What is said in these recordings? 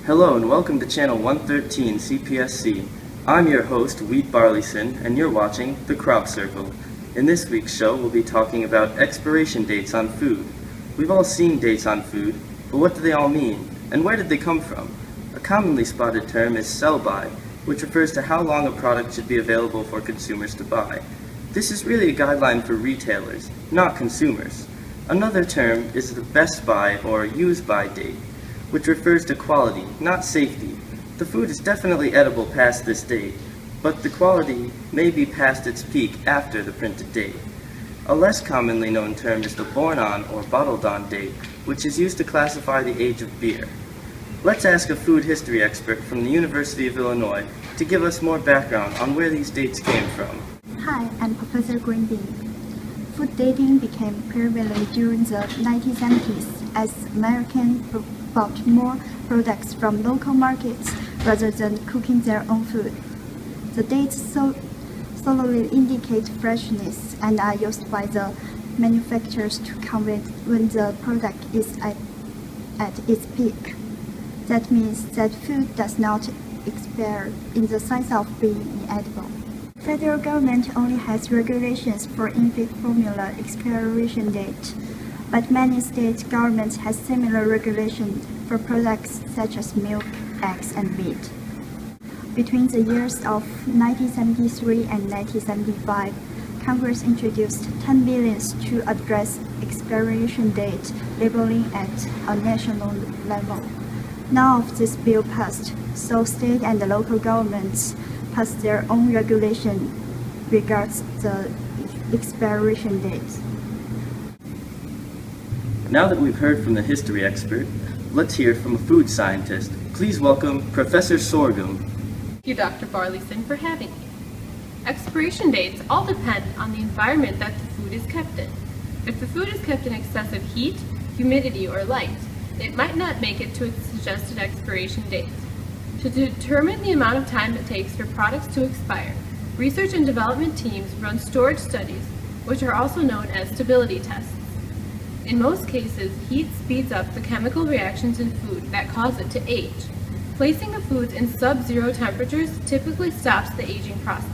Hello and welcome to Channel 113 CPSC. I'm your host, Wheat Barleyson, and you're watching The Crop Circle. In this week's show, we'll be talking about expiration dates on food. We've all seen dates on food, but what do they all mean? And where did they come from? A commonly spotted term is sell-by, which refers to how long a product should be available for consumers to buy. This is really a guideline for retailers, not consumers. Another term is the best by or use by date, which refers to quality, not safety. The food is definitely edible past this date, but the quality may be past its peak after the printed date. A less commonly known term is the born on or bottled on date, which is used to classify the age of beer. Let's ask a food history expert from the University of Illinois to give us more background on where these dates came from. Hi, I'm Professor Greenby. Food dating became prevalent during the 1970s as Americans bought more products from local markets rather than cooking their own food. The dates solely indicate freshness and are used by the manufacturers to convey when the product is at its peak. That means that food does not expire in the sense of being inedible. Federal government only has regulations for infant formula expiration date, but many state governments have similar regulations for products such as milk, eggs, and meat. Between the years of 1973 and 1975, Congress introduced 10 bills to address expiration date labeling at a national level. None of this bill passed, so state and local governments passed their own regulation regards the expiration dates. Now that we've heard from the history expert, let's hear from a food scientist. Please welcome Professor Sorghum. Thank you, Dr. Barleyson, for having me. Expiration dates all depend on the environment that the food is kept in. If the food is kept in excessive heat, humidity, or light, it might not make it to its suggested expiration date. To determine the amount of time it takes for products to expire, research and development teams run storage studies, which are also known as stability tests. In most cases, heat speeds up the chemical reactions in food that cause it to age. Placing the foods in sub-zero temperatures typically stops the aging process.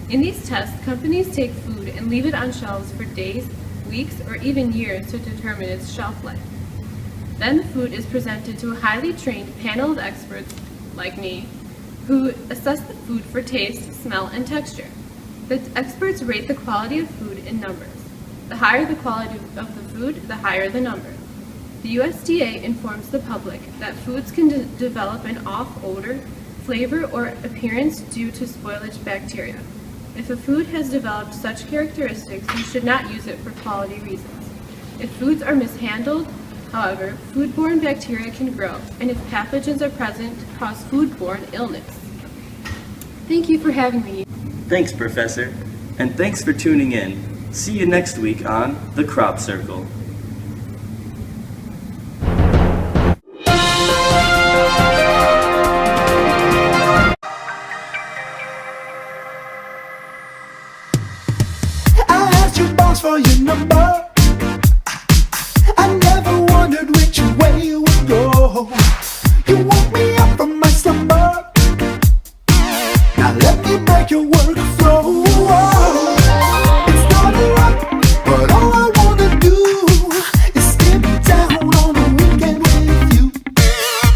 In these tests, companies take food and leave it on shelves for days, weeks, or even years to determine its shelf life. Then the food is presented to a highly trained panel of experts, like me, who assess the food for taste, smell, and texture. The experts rate the quality of food in numbers. The higher the quality of the food, the higher the number. The USDA informs the public that foods can develop an off odor, flavor, or appearance due to spoilage bacteria. If a food has developed such characteristics, you should not use it for quality reasons. If foods are mishandled, however, foodborne bacteria can grow, and if pathogens are present, cause foodborne illness. Thank you for having me. Thanks, Professor, and thanks for tuning in. See you next week on The Crop Circle. I asked you boss for your number. I never wondered which way you would go. You woke me up from my slumber. Now let me make your work flow. It's not a lot, but all I wanna do is skip down on a weekend with you.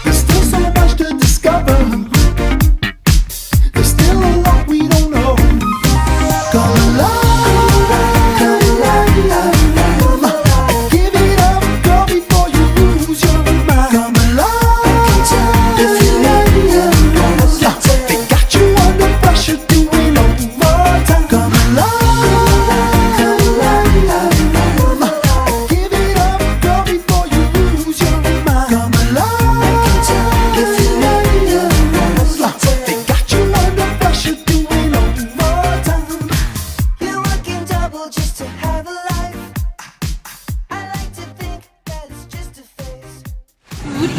There's still so much to discover. There's still a lot we don't know. Gonna love.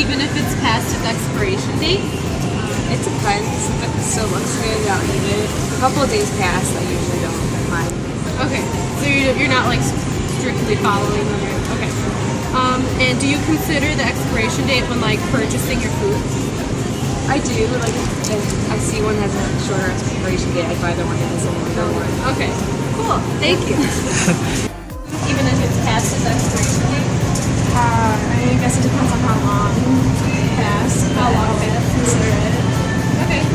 Even if it's past its expiration date? It depends. If it still looks good, I'll eat it. A couple of days past, I usually don't mind. Okay, so you're not like strictly following them. Okay. And do you consider the expiration date when like purchasing your food? I do. Like, if I see one has a shorter expiration date, I'd buy the one that has a longer one. Okay, cool. Thank you. Even if it's past its expiration date? I guess it depends on how long it passed. How long past? Consider it. Okay.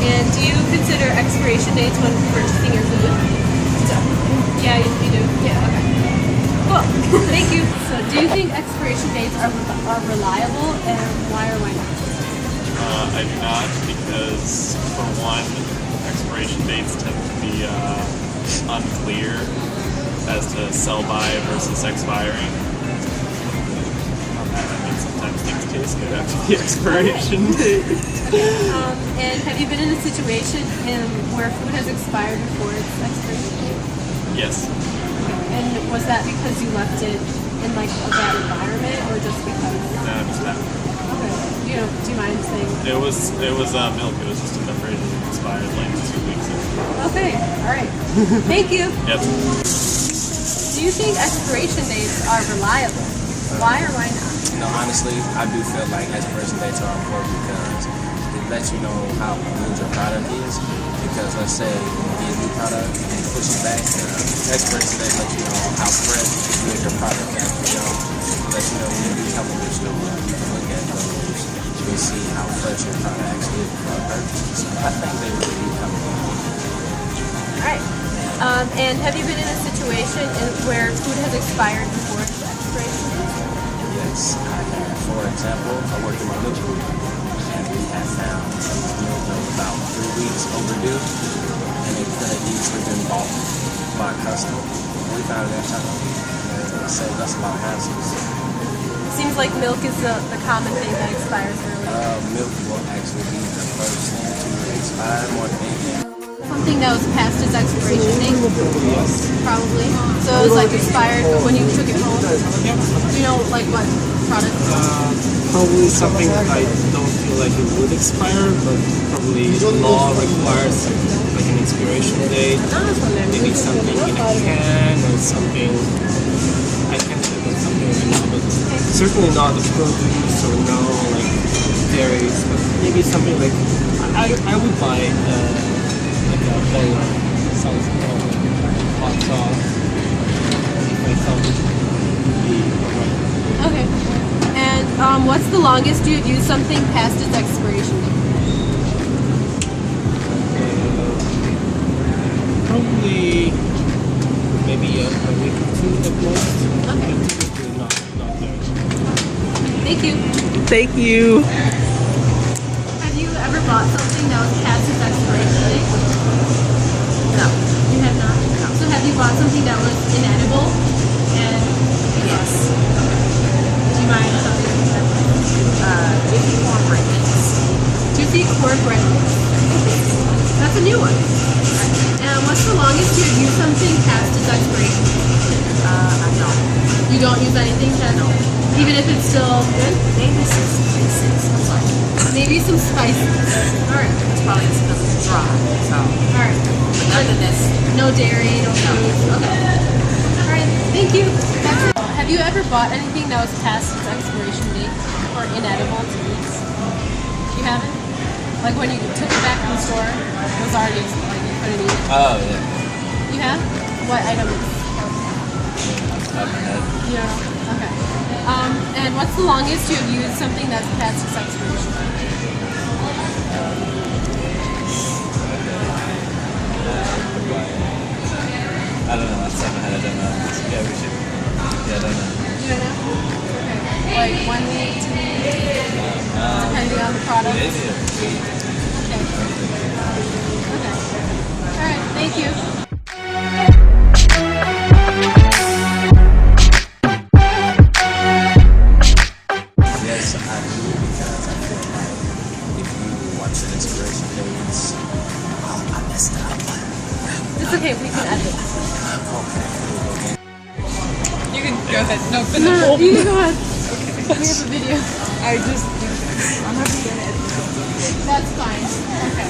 And do you consider expiration dates when purchasing your food? Definitely. Yeah, you do. Yeah. Okay. Cool. Thank you. So, do you think expiration dates are reliable, and why or why not? I do not, because for one, expiration dates tend to be unclear as to sell by versus expiring. I mean, sometimes things taste good after the expiration date. And have you been in a situation where food has expired before its expiration date? Yes. And was that because you left it in like a bad environment, or just because? Just that. Okay. Do you mind saying? It was milk. It was just in the fridge. It expired like 2 weeks ago. Okay. All right. Thank you. Yep. Do you think expiration dates are reliable? Why or why not? Honestly, I do feel like expiration dates are important because it lets you know how good your product is. Because let's say you get a new product and you push it back, expiration date lets you know how fresh and good your product actually is. It lets you know when you do come to the store, you can look at those, you can see how fresh your product actually is before purchase. So I think they really do come in. All right. And have you been in a situation where food has expired before its expiration date? Yes, I have. For example, I worked in my milk booth, and we had found milk that was about 3 weeks overdue, and it could have easily been bought by a customer. We found it in time, and it saved us a lot of hassles. Seems like milk is the common thing that expires early. Milk will actually be the first thing to expire more than anything. Something that was past its expiration date? Yes. Probably. So it was like expired when you took it home? Do you know like what product? Probably something that I don't feel like it would expire, but probably law requires like an expiration date. Maybe something in a can or something. I can't think of something right now, but certainly not the produce or no like dairies, but maybe something like I would buy like a bowl of hot sauce if I felt it would be alright. Okay. And what's the longest you've used something past its expiration date? Probably maybe a week or two at most. Okay. Typically not very long. Thank you. Thank you. Have you ever bought something that was past its expiration date? No. You have not? No. So have you bought something that was inedible? And Yes. do you mind telling me that? Jiffy cornbread mix. Juicy cornbread mix. That's a new one. And what's the longest you've used something past its expiration date? No. You don't use anything past No. even if it's still good? Maybe some spices. I'm sorry. Maybe some spices. Alright. It's probably because it's dry. So, Alright. but other than this, No dairy, no fruit. Okay. Alright, thank you. That's it. Have you ever bought anything that was past its expiration date or inedible to eat? You haven't? Like when you took it back from the store, it was already like you couldn't eat it. Oh, yeah. You have? What item is it? Top of my head. Yeah. Okay. And what's the longest you've used something that's past its expiration date? I don't know. Off the top of my head, I don't know. Yeah, we should. Yeah, I don't know. You don't know? Okay. Like 1 week, 2 weeks, depending on the product. Maybe a week. Okay. Okay. All right. Thank you. Yes, I do because I feel like if you watch the expiration dates, I messed it up. It's okay. We can edit. Okay. you can go ahead. No, No, you can go ahead. We have a video. I'm not going to edit. That's fine. Okay.